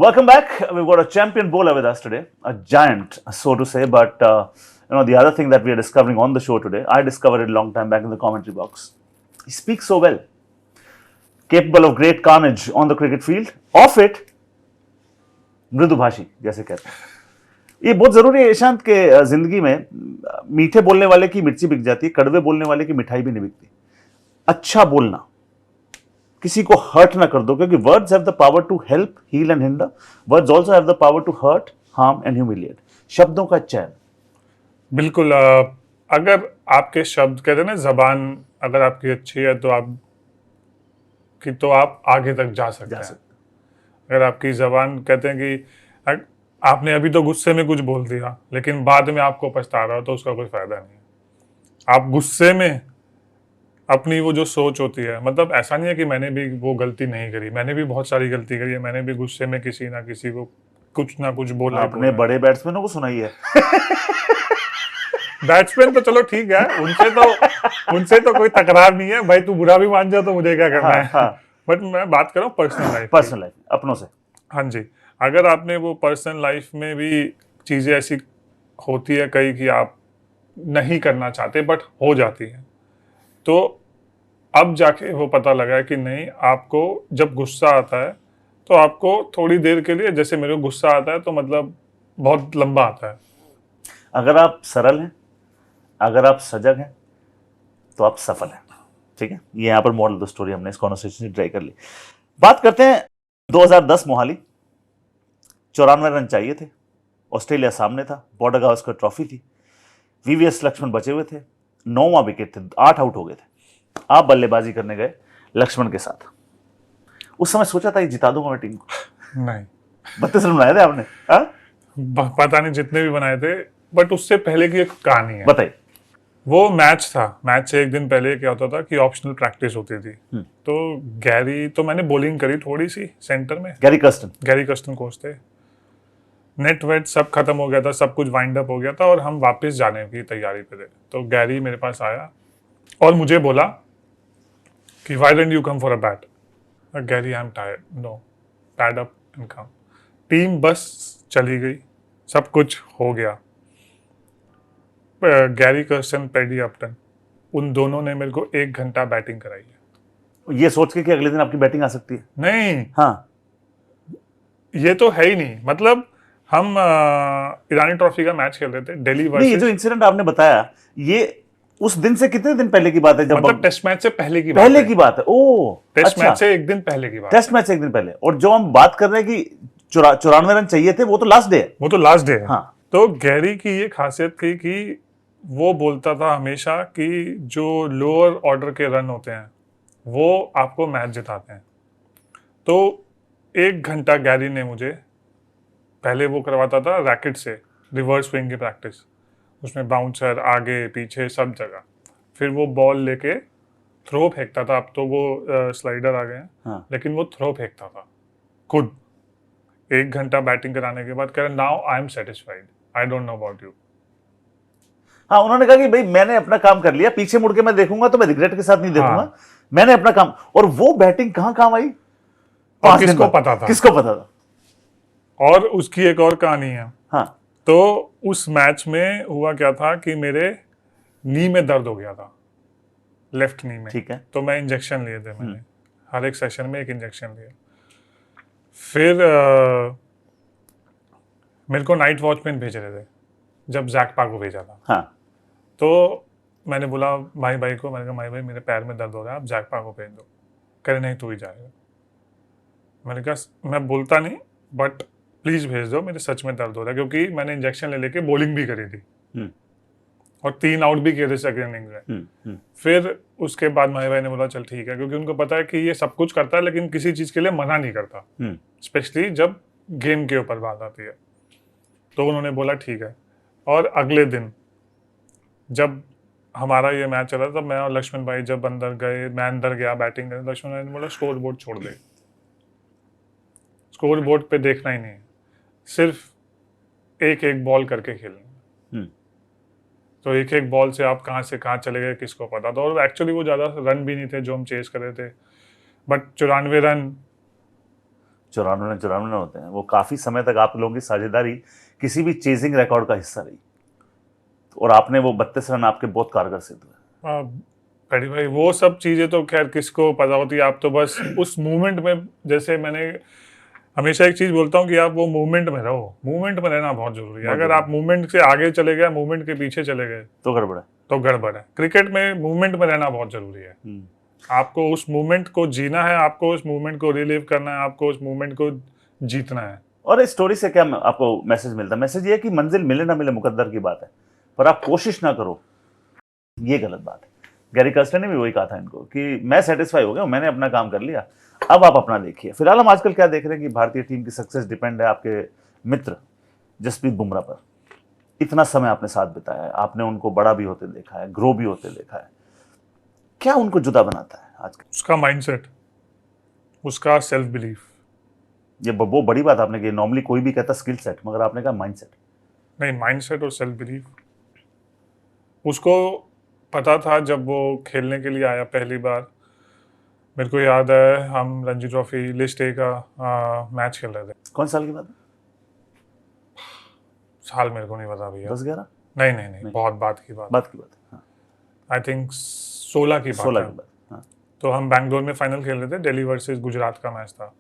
Welcome back. We've got a champion bowler with us today, a giant, so to say. But the other thing that we are discovering on the show today, I discovered it a long time back in the commentary box. He speaks so well, capable of great carnage on the cricket field. Off it, मृदुभाषी जैसे कहते हैं. ये बहुत जरूरी है ईशांत के जिंदगी में. मीठे बोलने वाले की मिर्ची बिक जाती है, कड़वे बोलने वाले की मिठाई भी नहीं बिकती. अच्छा बोलना, किसी को हर्ट ना कर दो, क्योंकि words have the power to help, heal and hinder. Words also have the power to hurt, harm and humiliate. शब्दों का चयन. बिल्कुल. अगर आपके शब्द कहते हैं ना, जबान अगर आपकी अच्छी है तो आप आगे तक जा सकते हैं. अगर आपकी जबान कहते हैं कि आपने अभी तो गुस्से में कुछ बोल दिया लेकिन बाद में आपको पछता रहा हो, तो उसका कोई फायदा नहीं है. आप गुस्से में अपनी वो जो सोच होती है, मतलब ऐसा नहीं है कि मैंने भी वो गलती नहीं करी, मैंने भी बहुत सारी गलती करी है. मैंने भी गुस्से में किसी ना किसी को कुछ ना कुछ बोला. आपने बड़े बैट्समैनों को सुनाई है. बैट्समैन तो चलो ठीक है, उनसे तो कोई तकरार नहीं है. भाई तू बुरा भी मान जा तो मुझे क्या करना है. बट मैं बात कर रहा हूँ पर्सनल लाइफ अपनों से. हाँ जी. अगर आपने वो पर्सनल लाइफ में भी चीजें ऐसी होती है कई कि आप नहीं करना चाहते बट हो जाती है, तो अब जाके वो पता लगा है कि नहीं, आपको जब गुस्सा आता है तो आपको थोड़ी देर के लिए, जैसे मेरे को गुस्सा आता है तो मतलब बहुत लंबा आता है. अगर आप सरल हैं, अगर आप सजग हैं, तो आप सफल हैं. ठीक है, ये यहाँ पर मॉडल द स्टोरी हमने इस कॉन्वर्सेशन से ट्राई कर ली. बात करते हैं 2010 मोहाली. 94 रन चाहिए थे. ऑस्ट्रेलिया सामने था. बॉर्डर गावस्कर ट्रॉफी थी. वीवीएस लक्ष्मण बचे हुए थे. 9वां विकेट थे. 8 आउट हो गए थे. आप बल्लेबाजी करने गए लक्ष्मण के साथ. उस समय सोचा था ये जिता दूंगा मैं टीम को? नहीं. 32 रन बनाए थे आपने? पता नहीं जितने भी बनाए थे. बट उससे पहले की एक कहानी है. बताइए. वो मैच था. मैच से एक दिन पहले क्या होता था कि ऑप्शनल प्रैक्टिस होती थी. तो गैरी, तो मैंने बॉलिंग करी थोड़ी सी सेंटर में. गैरी कस्टन कोच थे. नेट वेट सब खत्म हो गया था, सब कुछ वाइंड अप हो गया था और हम वापस जाने की तैयारी पे थे. तो गैरी मेरे पास आया और मुझे बोला कि why don't you come for a bat. Gary, I am tired. No, pad up and come. Team bus चली गई, सब कुछ हो गया. गैरी कर्स्टन, पैडी अपटन, उन दोनों ने मेरे को 1 घंटा बैटिंग कराई है. ये सोच के कि अगले दिन आपकी बैटिंग आ सकती है? नहीं. हाँ, ये तो है ही नहीं. मतलब हम ईरानी ट्रॉफी का मैच खेल रहे थे दिल्ली वर्सेस. ये जो इंसिडेंट आपने बताया, ये उस दिन से कितने दिन पहले की बात है? जब मतलब टेस्ट मैच से पहले की बात है. ओ, टेस्ट मैच से एक दिन पहले की बात. टेस्ट मैच से एक दिन पहले. और जो हम बात कर रहे हैं कि 94 रन चाहिए थे, वो तो लास्ट डे है. हाँ. तो गैरी की ये खासियत थी कि वो बोलता था हमेशा कि जो लोअर ऑर्डर के रन होते हैं वो आपको मैच जिताते हैं. तो 1 घंटा गैरी ने मुझे पहले वो करवाता था रैकेट से रिवर्स स्विंग की प्रैक्टिस. उसमें बाउंसर आगे पीछे सब जगह. फिर वो बॉल लेके थ्रो फेंकता था. अब तो वो स्लाइडर आ गए हैं. हाँ. लेकिन वो थ्रो फेंकता था खुद. 1 घंटा बैटिंग कराने के बाद कह रहे, now I am satisfied, I don't know about you. हाँ, उन्होंने कहा कि भाई मैंने अपना काम कर लिया, पीछे मुड़ के मैं देखूंगा तो मैं रिग्रेट के साथ नहीं देखूंगा. हाँ. मैंने अपना काम. और वो बैटिंग कहां काम आई? और किसको पता था. और उसकी एक और कहानी है. हाँ. तो उस मैच में हुआ क्या था कि मेरे नी में दर्द हो गया था, लेफ्ट नी में. ठीक है. तो मैं इंजेक्शन लिए थे. मैंने हर एक सेशन में एक इंजेक्शन लिया. फिर मेरे को नाइट वॉचमैन भेज रहे थे जब जैक पा को भेजा था. हाँ. तो मैंने बोला भाई को, मैंने कहा भाई मेरे पैर में दर्द हो रहा है, आप जैक पा को भेज दो. कह रहे नहीं तू ही जाएगा. मैंने कहा मैं बोलता नहीं बट प्लीज भेज दो, मेरे सच में दर्द हो रहा है, क्योंकि मैंने इंजेक्शन ले लेके बॉलिंग भी करी थी और 3 आउट भी किए थे सेकंड इनिंग्स में. फिर उसके बाद माही भाई ने बोला चल ठीक है, क्योंकि उनको पता है कि ये सब कुछ करता है लेकिन किसी चीज के लिए मना नहीं करता, स्पेशली जब गेम के ऊपर बात आती है. तो उन्होंने बोला ठीक है. और अगले दिन जब हमारा ये मैच चला तब मैं और लक्ष्मण भाई जब अंदर गए, मैं अंदर गया बैटिंग करने, लक्ष्मण भाई ने बोला स्कोर बोर्ड छोड़ दे, स्कोर बोर्ड पे देखना ही नहीं, सिर्फ एक बॉल करके खेलना. तो एक बॉल से आप कहाँ से कहाँ चले गए किसको पता था. और एक्चुअली वो ज़्यादा रन भी नहीं थे जो हम चेस कर रहे थे, बट 94 94 होते हैं, वो काफ़ी समय तक आप लोगों की साझेदारी किसी भी चेजिंग रिकॉर्ड का हिस्सा रही, और आपने वो 32 रन आपके बहुत कारगर सिद्ध हुए। पैडी भाई वो सब चीज़ें तो खैर किसको पता होती है, आप तो बस उस मूवमेंट में, जैसे मैंने हमेशा एक चीज़ बोलता हूँ कि आप वो मूवमेंट में रहो, मूवमेंट में रहना बहुत जरूरी है। अगर आप मूवमेंट से आगे चले गए, मूवमेंट के पीछे चले गए तो गड़बड़ है। तो गड़बड़ है। क्रिकेट में मूवमेंट में रहना बहुत जरूरी है। आपको उस मूवमेंट को जीना है, आपको उस मूवमेंट को रिलीव करना है, आपको उस मूवमेंट को जीतना है। और इस स्टोरी से क्या आपको मैसेज मिलता है? मैसेज ये है कि मंजिल मिले ना मिले मुकद्दर की बात है, पर आप कोशिश ना करो, ये गलत बात है। गैरी कर्स्टन ने भी वही कहा था इनको कि मैं सेटिस्फाई हो गया, मैंने अपना काम कर लिया, अब आप अपना देखिए। फिलहाल हम आजकल क्या देख रहे हैं कि भारतीय टीम की सक्सेस डिपेंड है आपके मित्र जसप्रीत बुमराह पर। इतना समय आपने साथ बिताया है, आपने उनको बड़ा भी होते देखा है, ग्रो भी होते देखा है। क्या उनको जुदा बनाता है आज? उसका माइंडसेट, उसका सेल्फ बिलीफ। ये वो बड़ी बात आपने की। नॉर्मली कोई भी कहता स्किल सेट, मगर आपने कहा माइंडसेट। नहीं, माइंडसेट और सेल्फ बिलीफ। उसको पता था जब वो खेलने के लिए आया पहली बार, मेरे को याद है हम रणजी ट्रॉफी लिस्ट ए का मैच खेल रहे थे। कौन साल की बात है? साल मेरे को नहीं पता भैया। 10-11? नहीं, बहुत बात की बात है। हाँ। आई थिंक 16 की बात 16 है। की बात। हाँ। तो हम बैंगलोर में फाइनल खेल रहे थे, दिल्ली वर्सेस गुजरात का मैच था।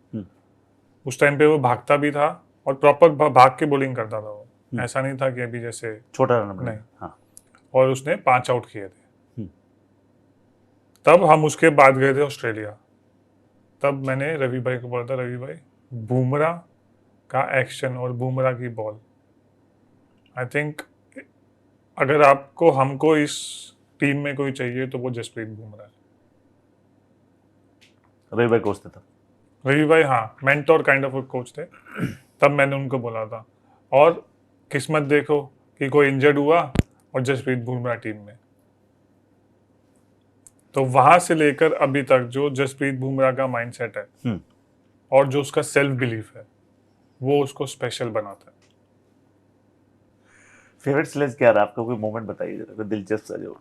उस टाइम पे वो भागता भी था और प्रॉपर भाग के बॉलिंग करता था वो, ऐसा नहीं था कि अभी जैसे छोटा रन नहीं। हाँ। और उसने 5 आउट किए थे। तब हम उसके बाद गए थे ऑस्ट्रेलिया। तब मैंने रवि भाई को बोला था, रवि भाई बुमराह का एक्शन और बुमराह की बॉल, आई थिंक अगर आपको हमको इस टीम में कोई चाहिए तो वो जसप्रीत बुमराह है। रवि भाई कोच थे तब? रवि भाई हाँ, मेंटोर काइंड ऑफ कोच थे। तब मैंने उनको बोला था, और किस्मत देखो कि कोई इंजर्ड हुआ और जसप्रीत बुमराह टीम में। तो वहां से लेकर अभी तक जो जसप्रीत बुमराह का माइंडसेट है और जो उसका सेल्फ बिलीफ है, वो उसको स्पेशल बनाता है। फेवरेट स्लेज क्या रहा आपका? कोई मोमेंट बताइए जरा, कोई दिलचस्प सा जो।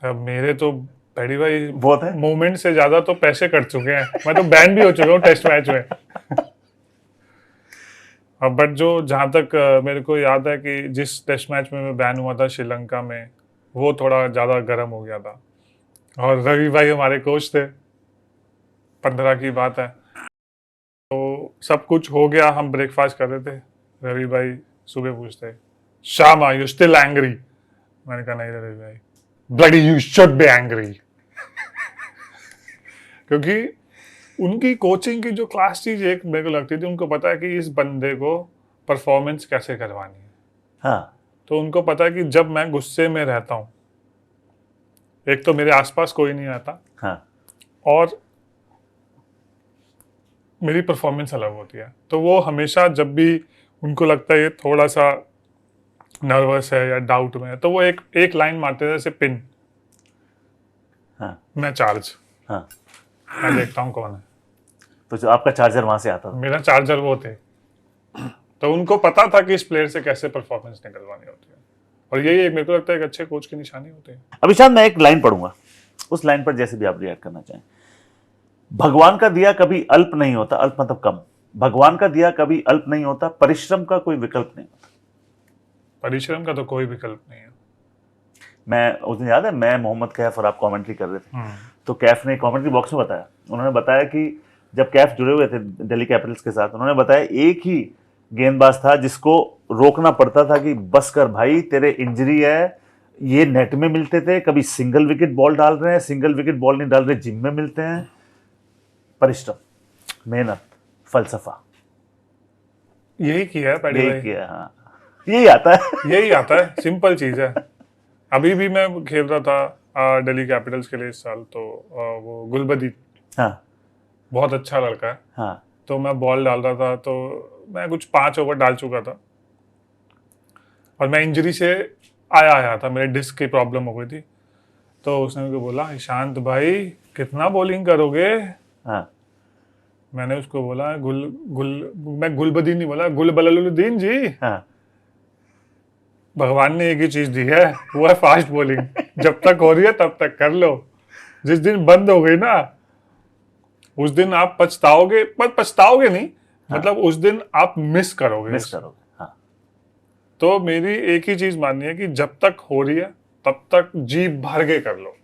अब मेरे तो पैडी भाई बहुत है, मोमेंट से ज्यादा तो पैसे कट चुके हैं। मैं तो बैन भी हो चुका हूँ टेस्ट मैच में। अब बट जो जहां तक मेरे को याद है कि जिस टेस्ट मैच में मैं बैन हुआ था श्रीलंका में, वो थोड़ा ज्यादा गर्म हो गया था। और रवि भाई हमारे कोच थे, 15 की बात है। तो सब कुछ हो गया, हम ब्रेकफास्ट कर रहे थे, रवि भाई सुबह पूछते, शाम आर यू स्टिल एंग्री? मैंने कहा नहीं रवि भाई, bloody you should be angry. क्योंकि उनकी कोचिंग की जो क्लास चीज एक मेरे को लगती थी, उनको पता है कि इस बंदे को परफॉर्मेंस कैसे करवानी है। हाँ। तो उनको पता है कि जब मैं गुस्से में रहता हूँ, एक तो मेरे आसपास कोई नहीं आता, हाँ। और मेरी परफॉर्मेंस अलग होती है। तो वो हमेशा जब भी उनको लगता है ये थोड़ा सा नर्वस है या डाउट में है, तो वो एक लाइन मारते थे जैसे पिन। हाँ। मैं चार्ज। हाँ। मैं देखता हूँ कौन है। तो जो आपका चार्जर वहां से आता था? मेरा चार्जर वो थे। तो उनको पता था कि इस प्लेयर से कैसे परफॉर्मेंस निकलवानी होती है, और यही एक मेरे को लगता है एक अच्छे कोच की निशानी होती है। अभी शायद मैं एक लाइन पढ़ूंगा, उस लाइन पर जैसे भी आप रिएक्ट करना चाहें। भगवान का दिया कभी अल्प नहीं होता, अल्प मतलब कम। भगवान का दिया कभी अल्प नहीं होता, परिश्रम का कोई विकल्प नहीं होता। परिश्रम का तो कोई विकल्प नहीं है। मैं उस दिन याद है, मैं मोहम्मद कैफ और आप कमेंट्री कर रहे थे, तो कैफ ने कमेंट्री बॉक्स में बताया, उन्होंने बताया कि जब कैफ जुड़े हुए थे दिल्ली कैपिटल्स के साथ, उन्होंने बताया एक ही गेंदबाज था जिसको रोकना पड़ता था कि बस कर भाई, तेरे इंजरी है। ये नेट में मिलते थे, कभी सिंगल विकेट बॉल डाल रहे हैं, सिंगल विकेट बॉल नहीं डाल रहे, जिम में मिलते हैं। परिश्रम, मेहनत, फलसफा, यही किया है पैडी यही भाई। किया। हाँ, यही आता है। यही आता है, सिंपल चीज है। अभी भी मैं खेल रहा था दिल्ली कैपिटल्स के लिए इस साल, तो वो गुलबदी, हाँ। बहुत अच्छा लड़का है। हाँ। तो मैं बॉल डाल रहा था, तो मैं कुछ 5 ओवर डाल चुका था और मैं इंजरी से आया था, मेरे डिस्क की प्रॉब्लम हो गई थी। तो उसने मुझे बोला, ईशांत भाई कितना बॉलिंग करोगे? हाँ। मैंने उसको बोला मैं गुलबदी नहीं बोला, गुलबलुद्दीन जी। हाँ। भगवान ने एक ही चीज दी है, वो है फास्ट बॉलिंग। जब तक हो रही है तब तक कर लो, जिस दिन बंद हो गई ना, उस दिन आप पछताओगे, पर पछताओगे नहीं, मतलब उस दिन आप मिस करोगे। मिस करोगे। हाँ, तो मेरी एक ही चीज माननी है कि जब तक हो रही है तब तक जी भर के कर लो।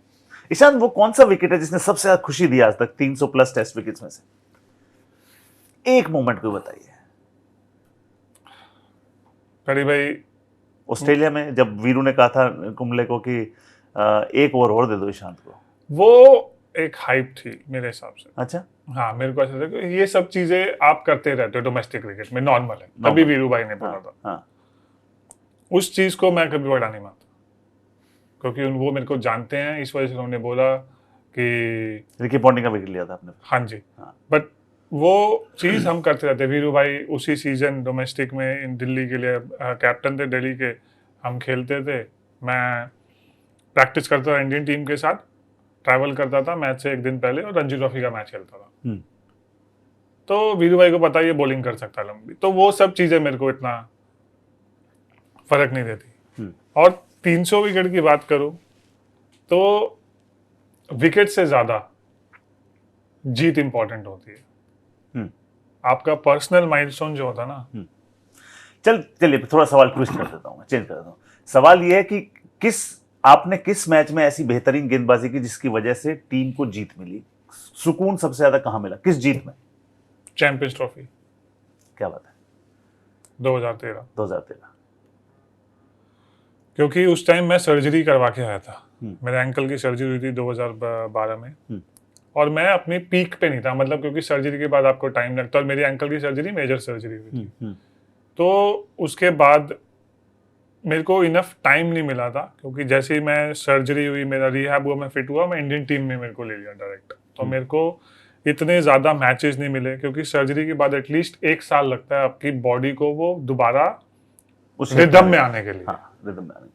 ईशान, वो कौन सा विकेट है जिसने सबसे ज्यादा खुशी दी आज तक 300 प्लस टेस्ट विकेट्स में से? एक मोमेंट को बताइए। करीब भाई, ऑस्ट्रेलिया में जब वीरू ने कहा था कुंबले को कि एक ओवर और दे दो ईशांत को। वो एक हाइप थी मेरे हिसाब से। अच्छा, हाँ, मेरे को ऐसा था कि ये सब चीजें आप करते रहते हो डोमेस्टिक क्रिकेट में, नॉर्मल है। तभी वीरू भाई ने बोला था। हाँ, उस चीज को मैं कभी बड़ा नहीं मानता, क्योंकि वो मेरे को जानते हैं, इस वजह से उन्होंने बोला कि रिकी पॉन्टिंग का विकेट लिया था आपने। हाँ जी। हाँ। बट वो चीज हम करते रहते। वीरू भाई उसी सीजन डोमेस्टिक में इन दिल्ली के लिए कैप्टन थे दिल्ली के, हम खेलते थे, मैं प्रैक्टिस करता था इंडियन टीम के साथ, ट्रैवल करता था मैच से एक दिन पहले और रणजी ट्रॉफी का मैच खेलता था। तो वीरू भाई को पता है ये बॉलिंग कर सकता है लंबी, तो वो सब चीजें मेरे को इतना फर्क नहीं देती। और 300 विकेट की बात करूं तो विकेट से ज्यादा जीत इंपॉर्टेंट होती है। आपका पर्सनल माइलस्टोन जो होता है ना। चलिए थोड़ा सवाल ट्विस्ट कर देता हूँ, चेंज कर देता हूँ। सवाल ये है कि आपने किस मैच में ऐसी बेहतरीन गेंदबाजी की जिसकी वजह से टीम को जीत मिली? सुकून सबसे ज्यादा कहां मिला, किस जीत में? Champions trophy. क्या बात है? 2013। क्योंकि उस टाइम मैं सर्जरी करवा के आया था। मेरे एंकल की सर्जरी हुई थी 2012 में। और मैं अपनी पीक पे नहीं था, मतलब क्योंकि सर्जरी के बाद आपको टाइम लगता है, और मेरी एंकल की सर्जरी मेजर सर्जरी हुई थी। तो उसके बाद मेरे को इनफ टाइम नहीं मिला था, क्योंकि जैसे ही मैं सर्जरी हुई, मेरा रिहैब हुआ, मैं फिट हुआ, मैं इंडियन टीम में मेरे को ले लिया डायरेक्ट। तो मेरे को इतने ज़्यादा मैचेस नहीं मिले, क्योंकि सर्जरी के बाद एटलीस्ट 1 साल लगता है आपकी बॉडी को वो दोबारा उस रिदम में आने के लिए। हाँ, रिदम में आने।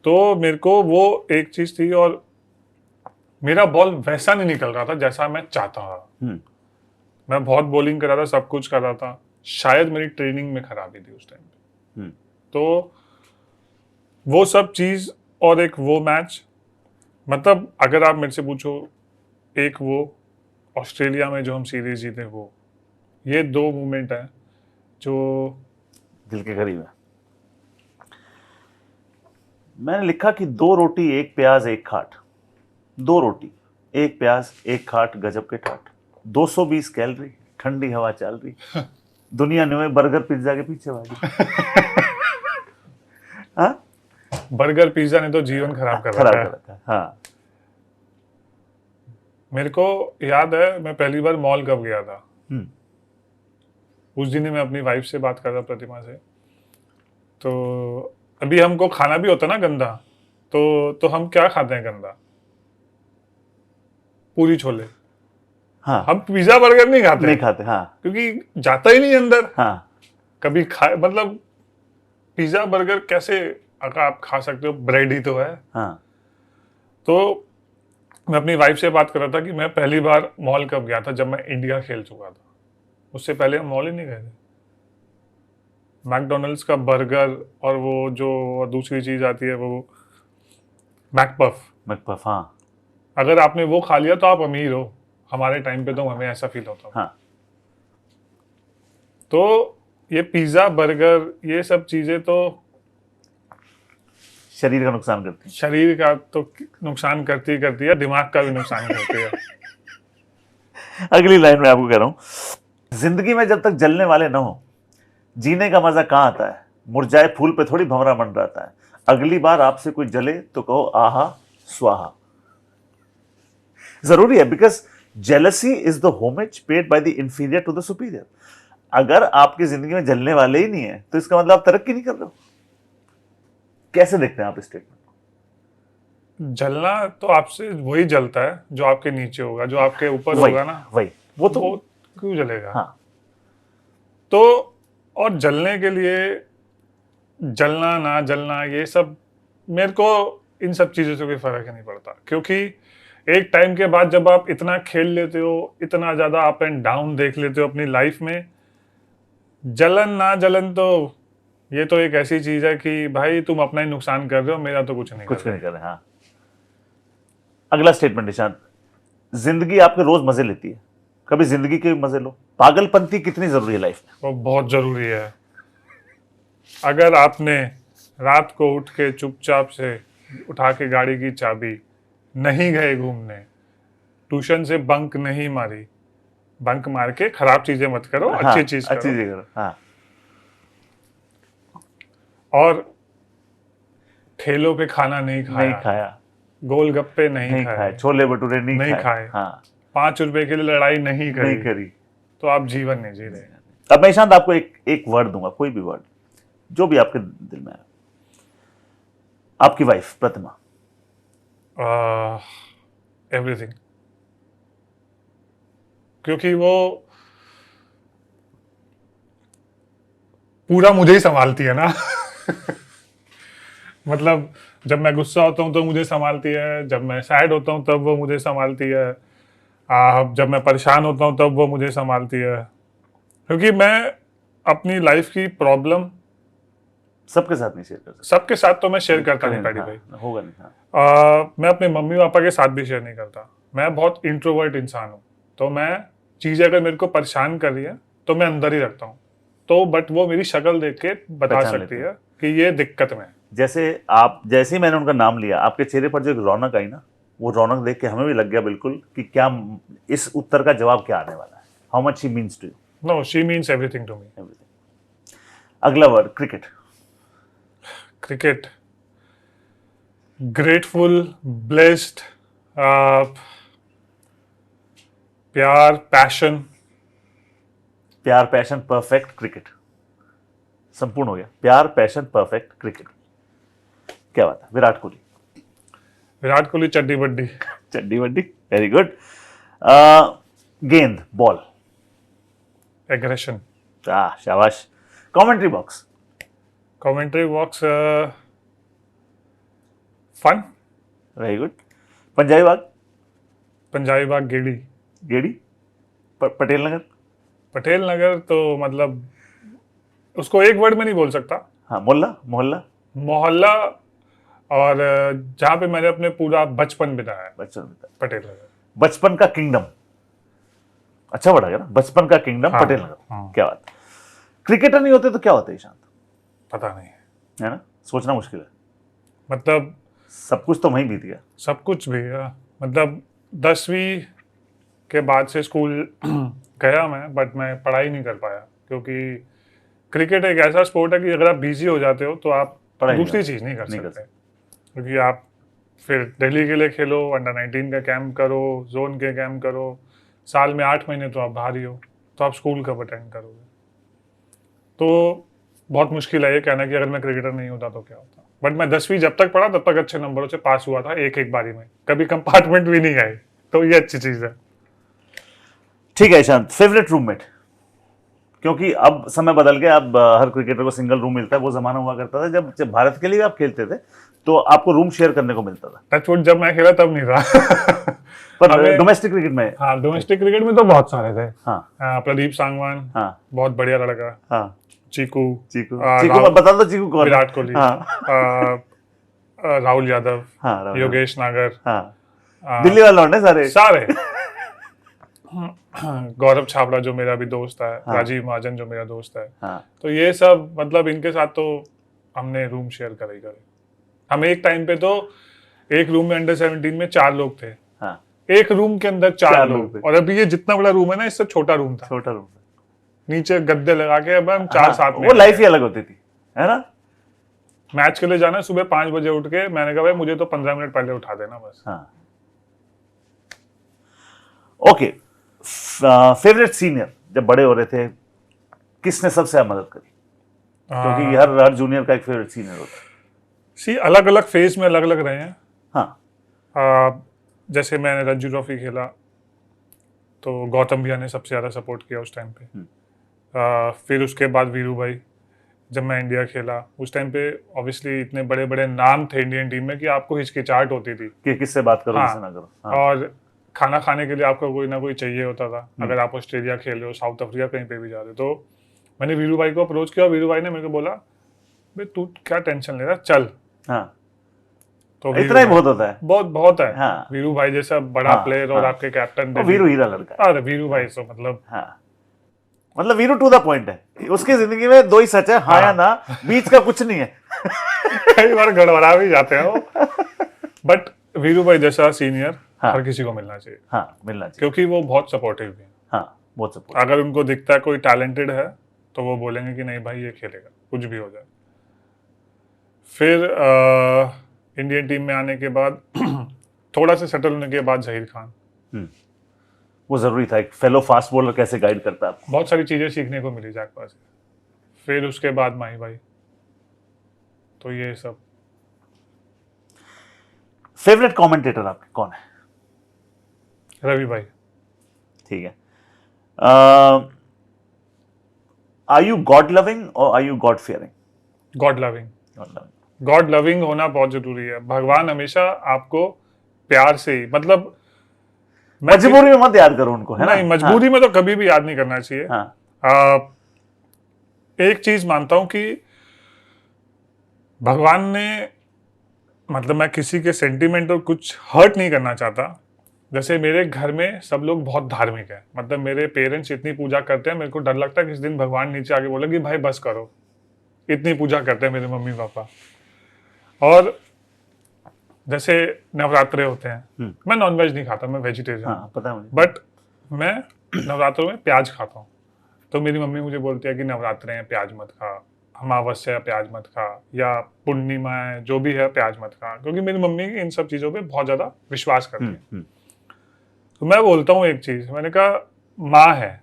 तो मेरे को वो एक चीज थी, और मेरा बॉल वैसा नहीं निकल रहा था जैसा मैं चाहता था। मैं बहुत बॉलिंग कर रहा था, सब कुछ कर रहा था, शायद मेरी ट्रेनिंग में खराबी थी उस टाइम पे। तो वो सब चीज और एक वो मैच, मतलब अगर आप मेरे से पूछो, एक वो ऑस्ट्रेलिया में जो हम सीरीज जीते, वो ये 2 मूवमेंट है जो दिल के करीब है। मैंने लिखा कि 2 रोटी 1 प्याज 1 खाट। 2 रोटी 1 प्याज 1 खाट, गजब के ठाट। 220 कैलोरी, ठंडी हवा चल रही, दुनिया ने बर्गर पिज्जा के पीछे भागी। हाँ, बर्गर पिज्जा ने तो जीवन खराब कर रखा है। हाँ। मेरे को याद है मैं पहली बार मॉल कब गया था। उस दिन ही मैं अपनी वाइफ से बात कर रहा, प्रतिमा से। तो अभी हमको खाना भी होता ना गंदा, तो हम क्या खाते हैं गंदा? पूरी छोले। हाँ, हम पिज्जा बर्गर नहीं खाते। हाँ, क्योंकि जाता ही नहीं अंदर। हाँ, कभी मतलब पिज्जा बर्गर कैसे अगर आप खा सकते हो, ब्रेड ही तो है। हाँ। तो मैं अपनी वाइफ से बात कर रहा था कि मैं पहली बार मॉल कब गया था, जब मैं इंडिया खेल चुका था। उससे पहले हम मॉल ही नहीं गए थे। मैकडोनल्ड्स का बर्गर और वो जो दूसरी चीज आती है वो मैकपफ। हाँ। अगर आपने वो खा लिया तो आप अमीर हो। हमारे टाइम पे तो हमें ऐसा फील होता था। हाँ। तो ये पिज्जा बर्गर ये सब चीजें तो शरीर का नुकसान करती है। शरीर का तो नुकसान करती है, दिमाग का भी नुकसान करती है। अगली लाइन में आपको कह रहा हूं, जिंदगी में जब तक जलने वाले ना हो, जीने का मजा कहां आता है? मुरझाए फूल पे थोड़ी भंवरा मंडराता है। अगली बार आपसे कोई जले तो कहो आहा स्वाहा। जरूरी है, because jealousy is the homage paid by the inferior to the superior. अगर आपकी जिंदगी में जलने वाले ही नहीं है तो इसका मतलब आप तरक्की नहीं कर रहे हो। कैसे देखते हैं आप इस स्टेटमेंट को? जलना तो आपसे वही जलता है जो आपके नीचे होगा, जो आपके ऊपर होगा ना, वही वो तो वो क्यों जलेगा? हाँ। तो और जलने के लिए जलना ना जलना ये सब मेरे को इन सब चीजों से कोई फर्क ही नहीं पड़ता, क्योंकि एक टाइम के बाद जब आप इतना खेल लेते हो, इतना ज्यादा अप एंड डाउन देख लेते हो अपनी लाइफ में, जलन ना जलन तो ये तो एक ऐसी चीज है कि भाई तुम अपना ही नुकसान कर रहे हो, मेरा तो कुछ नहीं कर रहे। हाँ। अगला स्टेटमेंट निशांत, जिंदगी आपके रोज मजे लेती है, कभी जिंदगी के भी मजे लो। पागलपंती कितनी जरूरी है लाइफ में? वो बहुत जरूरी है। अगर आपने रात को उठ के चुपचाप से उठा के गाड़ी की चाबी, नहीं गए घूमने, ट्यूशन से बंक नहीं मारी, बंक मार के खराब चीजें मत करो, हाँ, अच्छी चीज अच्छी करो। चीज करो। हाँ, और ठेलों पे खाना नहीं नहीं खाया, खाया, गोलगप्पे नहीं नहीं खाए, खाए, छोले भटूरे नहीं नहीं खाए। खाए। हाँ, 5 रुपए के लिए लड़ाई नहीं नहीं करी, करी। तो आप जीवन नहीं जी रहे। अब मैं ईशांत आपको एक वर्ड दूंगा, कोई भी वर्ड जो भी आपके दिल में आए। आपकी वाइफ प्रतिमा, एवरीथिंग। क्योंकि वो पूरा मुझे ही संभालती है ना। मतलब जब मैं गुस्सा होता हूँ तो मुझे संभालती है, जब मैं सैड होता हूँ तब वो मुझे संभालती है, जब मैं परेशान होता हूँ तब वो मुझे संभालती है। क्योंकि मैं अपनी लाइफ की प्रॉब्लम सबके साथ नहीं शेयर कर सकते। सबके साथ तो मैं शेयर करता नहीं पैडी हाँ, भाई। होगा नहीं। हाँ, मैं अपने मम्मी पापा के साथ भी शेयर नहीं करता। मैं बहुत इंट्रोवर्ट इंसान हूँ, तो मैं चीज़ें अगर मेरे को परेशान कर रही है तो मैं अंदर ही रखता हूँ। तो बट वो मेरी शक्ल देख के बता पहचान सकती लेते है कि ये दिक्कत में है। जैसे ही मैंने उनका नाम लिया, आपके चेहरे पर जो एक रौनक आई ना, वो रौनक देख के हमें भी लग गया बिल्कुल कि क्या इस उत्तर का जवाब क्या आने वाला है। How much she means to you? No, she means everything to me. Everything. अगला word cricket. Cricket, grateful, blessed, प्यार, पैशन। प्यार, पैशन, परफेक्ट, क्रिकेट। संपूर्ण हो गया। प्यार, पैशन, परफेक्ट, क्रिकेट। क्या बात है। विराट कोहली। विराट कोहली चड्डी बड्डी। चड्डी बड्डी, वेरी गुड। गेंद, बॉल। एग्रेशन। शाबाश। Commentary box. Commentary box, fun. Very good. Punjabi Bagh. Punjabi Bagh गेड़ी। गेड़ी। पटेल नगर। पटेल नगर तो मतलब उसको एक वर्ड में नहीं बोल सकता। हाँ, मोहल्ला। मोहल्ला, मोहल्ला। और जहाँ पे मैंने अपने पूरा बचपन बिताया है, बचपन में। पटेल नगर। बचपन का किंगडम, अच्छा वर्ड है ना, बचपन का किंगडम। हाँ, पटेल नगर। हाँ। क्या बात। क्रिकेटर नहीं होते तो क्या होता है ईशांत? पता नहीं, है ना, सोचना मुश्किल है। मतलब सब कुछ तो वहीं बीत गया। सब कुछ भी है। मतलब 10वीं के बाद से स्कूल गया मैं, बट मैं पढ़ाई नहीं कर पाया। क्योंकि क्रिकेट एक ऐसा स्पोर्ट है कि अगर आप बिजी हो जाते हो तो आप पढ़ाई नहीं दूसरी कर- चीज़ नहीं कर नहीं कर सकते। क्योंकि आप फिर दिल्ली के लिए खेलो, अंडर 19 का कैंप करो, जोन के कैंप करो, साल में 8 महीने तो आप बाहर ही हो, तो आप स्कूल कब अटेंड करोगे? तो बहुत मुश्किल है ये कहना कि अगर मैं क्रिकेटर नहीं होता तो क्या होता। बट मैं 10वीं जब तक पढ़ा तब तक अच्छे नंबरों से पास हुआ था, एक बारी में, कभी कंपार्टमेंट भी नहीं आए, तो ये अच्छी चीज़ है। ठीक है ईशांत, फेवरेट रूममेट? क्योंकि अब समय बदल गया, अब हर क्रिकेटर को सिंगल रूम मिलता है। वो जमाना हुआ करता था जब भारत के लिए आप खेलते थे तो आपको रूम शेयर करने को मिलता था। टचवुड जब मैं खेला तब नहीं था। पर हमें- डोमेस्टिक क्रिकेट में। हाँ, डोमेस्टिक क्रिकेट में तो बहुत सारे थे। हाँ, प्रदीप सांगवान, हाँ, बहुत बढ़िया लड़का। हाँ। चीकू, चीकू, राहुल- चीकू बता दो, चीकू कौन है? विराट कोहली, हाँ, राहुल यादव, हाँ, राहुल। योगेश नागर, हाँ, दिल्ली वाले लौंडे सारे। सारे। गौरव छाबड़ा जो मेरा भी दोस्त है, हाँ। राजीव महाजन जो मेरा दोस्त है, हाँ, तो ये सब मतलब इनके साथ तो हमने रूम शेयर करे ही करे। हम एक टाइम पे तो एक रूम में अंडर 17 में 4 लोग थे, हाँ, एक रूम के अंदर 4 4 लोग। लोग थे। और अभी ये जितना बड़ा रूम है ना, इससे छोटा रूम था, छोटा रूम। नीचे गद्दे लगा के अब हम 4 हाँ, साथ में। वो लाइफ ही अलग होती थी, है ना। मैच के लिए जाना, सुबह 5 बजे उठ के मैंने कहा भाई मुझे तो 15 मिनट पहले उठा देना बस। हाँ, ओके। फेवरेट सीनियर, जब बड़े हो रहे थे किसने सबसे ज्यादा मदद करी? क्योंकि हर जूनियर का एक फेवरेट सीनियर होता है। सी अलग अलग फेज में अलग अलग रहे हैं। हाँ, जैसे मैंने रणजी ट्रॉफी खेला तो गौतम भैया ने सबसे ज़्यादा सपोर्ट किया उस टाइम पे। फिर उसके बाद वीरू भाई, जब मैं इंडिया खेला उस टाइम पे ऑब्वियसली इतने बड़े बड़े नाम थे इंडियन टीम में कि आपको हिचकिचाहट होती थी कि किससे बात करो, हाँ। किससे ना करो। हाँ, और खाना खाने के लिए आपको कोई ना कोई चाहिए होता था। अगर आप ऑस्ट्रेलिया खेल रहे हो, साउथ अफ्रीका कहीं पे भी जा रहे हो, तो मैंने वीरू भाई को अप्रोच किया। वीरू भाई ने मेरे को बोला भाई तू क्या टेंशन ले रहा, चल। हाँ, तो इतना ही बहुत होता है। बहुत बहुत है। हाँ। वीरू भाई जैसा बड़ा हाँ, प्लेयर और हाँ। आपके कैप्टन वो वीरू हीरा लड़का है। अरे वीरू भाई तो मतलब हाँ, मतलब वीरू टू द पॉइंट है, उसकी जिंदगी में दो ही सच है, हाँ या ना, बीच का कुछ नहीं है। कई बार गड़बड़ा भी जाते हैं वो, बट वीरू भाई जैसा सीनियर हाँ। हर किसी को मिलना चाहिए, हाँ, मिलना चाहिए। क्योंकि वो बहुत सपोर्टिव भी है। हाँ, बहुत सपोर्ट। अगर उनको दिखता है कोई टैलेंटेड है तो वो बोलेंगे कि नहीं भाई ये खेलेगा, कुछ भी हो जाए। फिर इंडियन टीम में आने के बाद थोड़ा सा सेटल होने के बाद जहीर खान, वो जरूरी था, एक फेलो फास्ट बॉलर कैसे गाइड करता है आपको। बहुत सारी चीजें सीखने को मिली जाकपा से। फिर उसके बाद माही भाई, तो ये सब। फेवरेट कमेंटेटर आपके कौन है? रवि भाई। ठीक है। आर यू गॉड लविंग और are you God fearing? God loving. God loving. God loving होना बहुत जरूरी है। भगवान हमेशा आपको प्यार से ही, मतलब मजबूरी में मत याद करो उनको, है ना? नहीं, मजबूरी में तो कभी भी याद नहीं करना चाहिए। हाँ। एक चीज मानता हूं कि भगवान ने, मतलब मैं किसी के सेंटिमेंट और कुछ हर्ट नहीं करना चाहता। जैसे मेरे घर में सब लोग बहुत धार्मिक है, मतलब मेरे पेरेंट्स इतनी पूजा करते हैं, मेरे को डर लगता है कि इस दिन भगवान नीचे आके बोले कि भाई बस करो, इतनी पूजा करते हैं मेरे मम्मी पापा। और जैसे नवरात्रे होते हैं, मैं नॉनवेज नहीं खाता, मैं वेजिटेरियन। हाँ, पता है मुझे। बट मैं नवरात्रों में प्याज खाता हूँ, तो मेरी मम्मी मुझे बोलती है कि नवरात्रे हैं प्याज मत खा, अमावस्या है प्याज मत खा, या पूर्णिमा है, जो भी है प्याज मत खा, क्योंकि मेरी मम्मी इन सब चीज़ों पे बहुत ज़्यादा विश्वास करती है। तो मैं बोलता हूँ एक चीज़, मैंने कहा माँ है,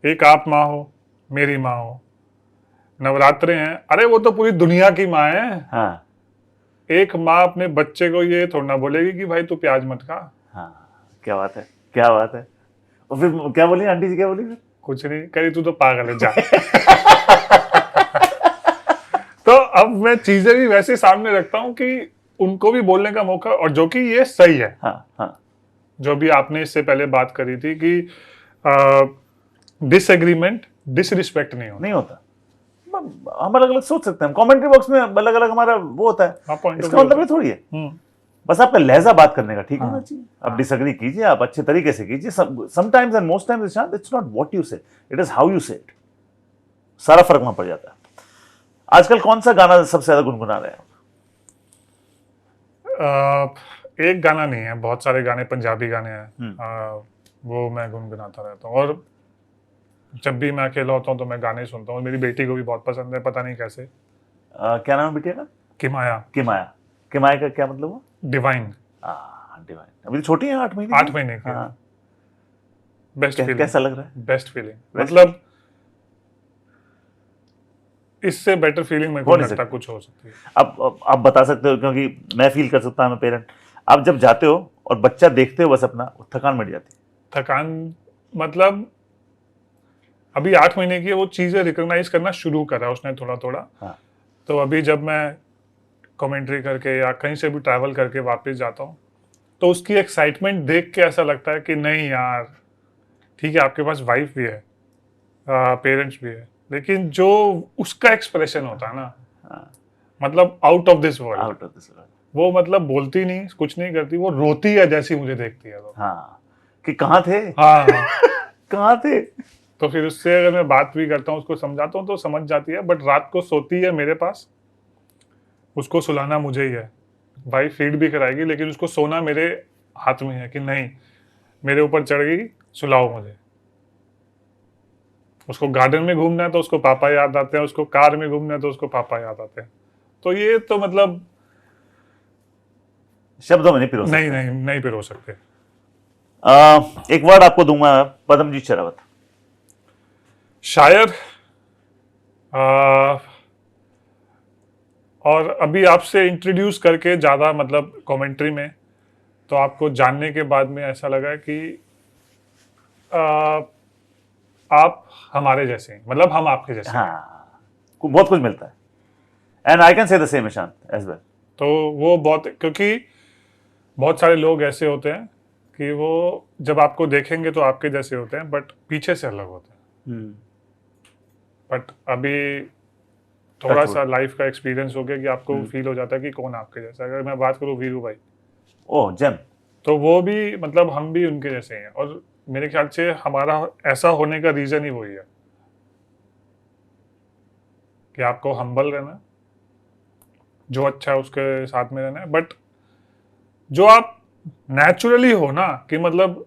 एक आप माँ हो, मेरी माँ हो, नवरात्रे हैं, अरे वो तो पूरी दुनिया की माँ है। हाँ। एक माँ अपने बच्चे को ये थोड़ा ना बोलेगी कि भाई तू प्याज मत खा। हाँ, क्या बात है, क्या बात है। और फिर क्या बोली आंटी जी, क्या बोली फिर? कुछ नहीं करी, तू तो पागल है, जा। तो अब मैं चीजें भी वैसे सामने रखता हूँ कि उनको भी बोलने का मौका, और जो कि ये सही है। हाँ, हाँ। जो भी आपने इससे पहले बात करी थी कि डिसएग्रीमेंट डिसरिस्पेक्ट नहीं होता। नहीं होता। हम अलग अलग सोच सकते हैं, कमेंट्री बॉक्स में अलग अलग हमारा वो होता है, हाँ, point of इसका view मतलब ये होता थोड़ी है। बस आपका लहजा बात करने का ठीक होना चाहिए। आप डिसएग्री कीजिए, आप अच्छे तरीके से कीजिए। Sometimes and most times it's not what you से, इट इज हाउ यू से इट। सारा फर्क में पड़ जाता है। आजकल कौन सा गाना सबसे ज्यादा गुनगुना रहे हैं? एक गाना नहीं है, बहुत सारे गाने, पंजाबी गाने हैं, वो मैं गुनगुनाता रहता हूँ। और जब भी मैं अकेला होता हूँ तो मैं गाने सुनता हूँ। मेरी बेटी को भी बहुत पसंद है, पता नहीं कैसे। क्या नाम है बेटिया का? किमाया। किमाया। किमाया का क्या मतलब हुआ? डिवाइन। डिवाइन। अभी तो छोटी है, 8 महीने 8 महीने की। हाँ। Best feeling. कैसा लग रहा है? बेस्ट फीलिंग, मतलब इससे बेटर फीलिंग मेरे को लगता कुछ हो सकती है। अब आप बता सकते हो, क्योंकि मैं फील कर सकता हूँ, मैं पेरेंट। आप जब जाते हो और बच्चा देखते हो बस अपना, थकान मिट जाती है। थकान मतलब अभी 8 महीने की है, वो चीजें रिकॉग्नाइज करना शुरू करा उसने थोड़ा थोड़ा। हाँ। तो अभी जब मैं कमेंट्री करके या कहीं से भी ट्रैवल करके वापस जाता हूँ, तो उसकी एक्साइटमेंट देख के ऐसा लगता है कि नहीं यार, ठीक है आपके पास वाइफ भी है, पेरेंट्स भी है, लेकिन जो उसका एक्सप्रेशन होता है ना, मतलब आउट ऑफ दिस वर्ल्ड। वो मतलब बोलती नहीं, कुछ नहीं करती, वो रोती है जैसी मुझे देखती है तो। हाँ, कि कहाँ थे। हाँ। कहाँ थे। तो फिर उससे अगर मैं बात भी करता हूँ, उसको समझाता हूँ तो समझ जाती है। बट रात को सोती है मेरे पास, उसको सुलाना मुझे ही है। भाई फीड भी कराएगी, लेकिन उसको सोना मेरे हाथ में है कि नहीं, मेरे ऊपर चढ़ गई, सुलाओ मुझे। उसको गार्डन में घूमना है तो उसको पापा याद आते हैं, उसको कार में घूमना है तो उसको पापा याद आते हैं। तो ये तो मतलब शब्दों में नहीं पिरो सकते। नहीं पिरो सकते। एक वर्ड आपको दूंगा, पद्मजीत शेरावत। शायर। और अभी आपसे इंट्रोड्यूस करके ज़्यादा, मतलब कमेंट्री में, तो आपको जानने के बाद में ऐसा लगा कि आप हमारे जैसे हैं, मतलब हम आपके जैसे। हाँ, बहुत कुछ मिलता है। And I can say the same Ishant as well. तो वो बहुत, क्योंकि बहुत सारे लोग ऐसे होते हैं कि वो जब आपको देखेंगे तो आपके जैसे होते हैं, बट पीछे से अलग होते हैं। बट अभी थोड़ा Touch सा लाइफ का एक्सपीरियंस हो गया कि आपको फील हो जाता है कि कौन आपके जैसा है। अगर मैं बात करूँ वीरू भाई, ओह जेम, तो वो भी मतलब हम भी उनके जैसे हैं, और मेरे ख्याल से हमारा ऐसा होने का रीजन ही वही है कि आपको हम्बल रहना है, जो अच्छा है उसके साथ में रहना है, बट जो आप नेचुरली हो ना, कि मतलब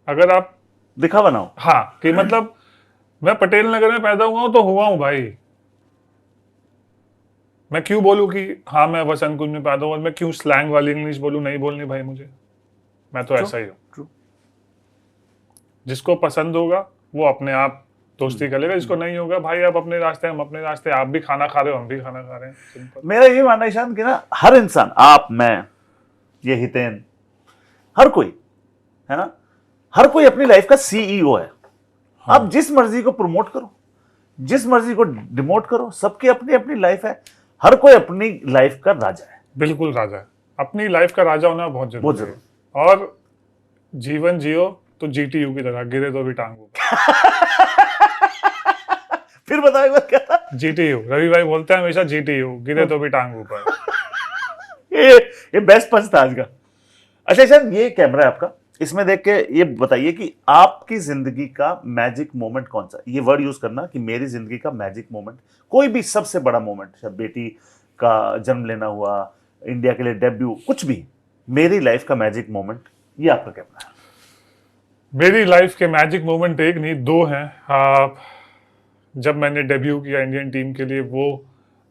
अगर आप, दिखावा ना हो। हाँ, कि मतलब मैं पटेल नगर में पैदा हुआ हूं तो हुआ हूं भाई। मैं क्यों बोलूं कि हाँ मैं वसंत कुंज में पैदा हुआ, मैं क्यों स्लैंग वाली इंग्लिश बोलूं, नहीं बोलनी भाई मुझे, मैं तो ऐसा ही हूँ। True. जिसको पसंद होगा वो अपने आप दोस्ती कर लेगा, जिसको नहीं होगा भाई आप अपने रास्ते, हम अपने रास्ते, आप भी खाना खा रहे हो हम भी खाना खा रहे हैं, सिंपल। मेरा ये मानना है ईशान कि ना हर इंसान, आप, मैं, ये हितेन, हर कोई, है ना, हर कोई अपनी लाइफ का सीईओ है। आप जिस मर्जी को प्रमोट करो, जिस मर्जी को डिमोट करो, सबकी अपनी अपनी लाइफ है। हर कोई अपनी लाइफ का राजा है। बिल्कुल राजा है, अपनी लाइफ का राजा होना बहुत बहुत जरूरी है। और जीवन जियो तो जीटीयू की तरह, गिरे तो भी टांग ऊपर। फिर बताओ एक बार क्या था? जीटीयू, रवि भाई बोलते हैं हमेशा जीटीयू, गिरे तो भी टांग ऊपर। ये बेस्ट पंच था आज का। अच्छा ईशान, ये कैमरा है आपका, इसमें देख के ये बताइए कि आपकी जिंदगी का मैजिक मोमेंट कौन सा? ये वर्ड यूज करना कि मेरी जिंदगी का मैजिक मोमेंट, कोई भी सबसे बड़ा मोमेंट, शायद बेटी का जन्म लेना हुआ, इंडिया के लिए डेब्यू, कुछ भी, मेरी लाइफ का मैजिक मोमेंट, ये आपका कैमरा है। मेरी लाइफ के मैजिक मोमेंट एक नहीं दो हैं। जब मैंने डेब्यू किया इंडियन टीम के लिए, वो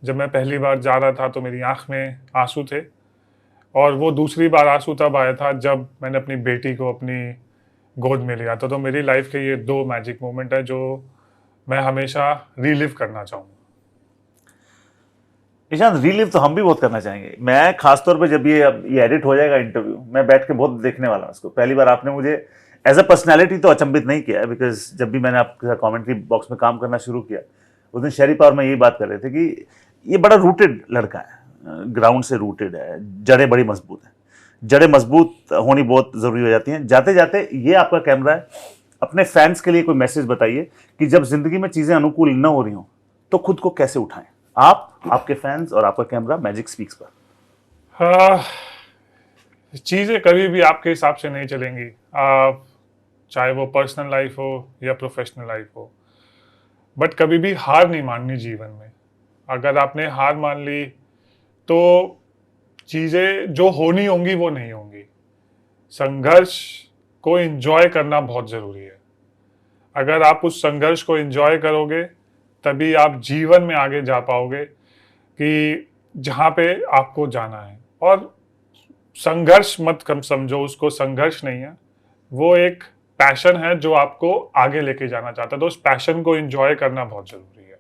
जब मैं पहली बार जा रहा था तो मेरी आंख में आंसू थे, और वो दूसरी बार आंसू तब आया था जब मैंने अपनी बेटी को अपनी गोद में लिया था। तो मेरी लाइफ के ये दो मैजिक मोमेंट है जो मैं हमेशा रिलिव करना चाहूँगा। ईशान, रिलीव तो हम भी बहुत करना चाहेंगे। मैं खासतौर पे जब ये एडिट हो जाएगा इंटरव्यू, मैं बैठ के बहुत देखने वाला हूँ इसको। पहली बार आपने मुझे एज अ पर्सनैलिटी तो अचंभित नहीं किया है, बिकॉज जब भी मैंने आपके साथ कॉमेंट्री बॉक्स में काम करना शुरू किया, उस दिन शरीफ और मैं यही बात कर रहे थे कि ये बड़ा रूटेड लड़का है, ग्राउंड से रूटेड है, जड़ें बड़ी मजबूत हैं। जड़ें मजबूत होनी बहुत ज़रूरी हो जाती हैं। जाते जाते ये आपका कैमरा है, अपने फैंस के लिए कोई मैसेज बताइए कि जब जिंदगी में चीज़ें अनुकूल न हो रही हों तो खुद को कैसे उठाएं। आप, आपके फैंस और आपका कैमरा मैजिक स्पीक्स पर। चीज़ें कभी भी आपके हिसाब से नहीं चलेंगी, चाहे वो पर्सनल लाइफ हो या प्रोफेशनल लाइफ हो, बट कभी भी हार नहीं माननी जीवन में। अगर आपने हार मान ली तो चीज़ें जो होनी होंगी वो नहीं होंगी। संघर्ष को एंजॉय करना बहुत ज़रूरी है। अगर आप उस संघर्ष को एंजॉय करोगे तभी आप जीवन में आगे जा पाओगे कि जहाँ पे आपको जाना है। और संघर्ष मत कम समझो उसको, संघर्ष नहीं है, वो एक पैशन है जो आपको आगे लेके जाना चाहता है। तो उस पैशन को एंजॉय करना बहुत जरूरी है।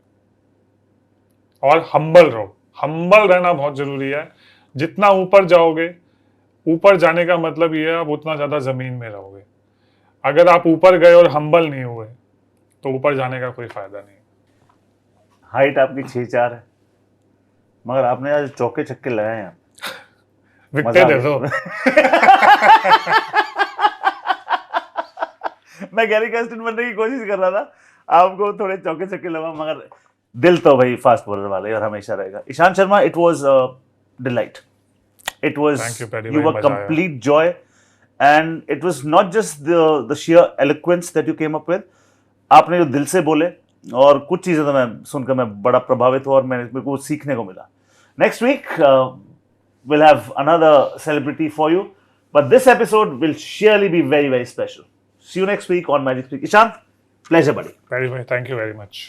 और हम्बल रहो, हम्बल रहना बहुत जरूरी है। जितना ऊपर जाओगे, ऊपर जाने का मतलब ये है आप उतना ज्यादा जमीन में रहोगे। अगर आप ऊपर गए और हम्बल नहीं हुए तो ऊपर जाने का कोई फायदा नहीं। हाइट आपकी 6'4" है, मगर आपने आज चौके छक्के लगाए हैं। विकटे दे दो। मैं गैरी कैस्टन बनने की कोशिश कर रहा था, आपको थोड़े चौके छक्के लगा, मगर दिल तो भाई फास्ट बॉलर वाले और हमेशा रहेगा। Ishaan Sharma, it was delight, it was, you were complete joy, and it was not just the sheer eloquence that you came up with. आपने जो दिल से बोले, और कुछ चीजें तो मैं सुनकर मैं बड़ा प्रभावित हुआ और मेरे को सीखने को मिला। Next week we'll have another celebrity for you, but this episode will surely be very, very special. See you next week on Magic Speak. Ishant, pleasure, buddy. Very, thank you very much.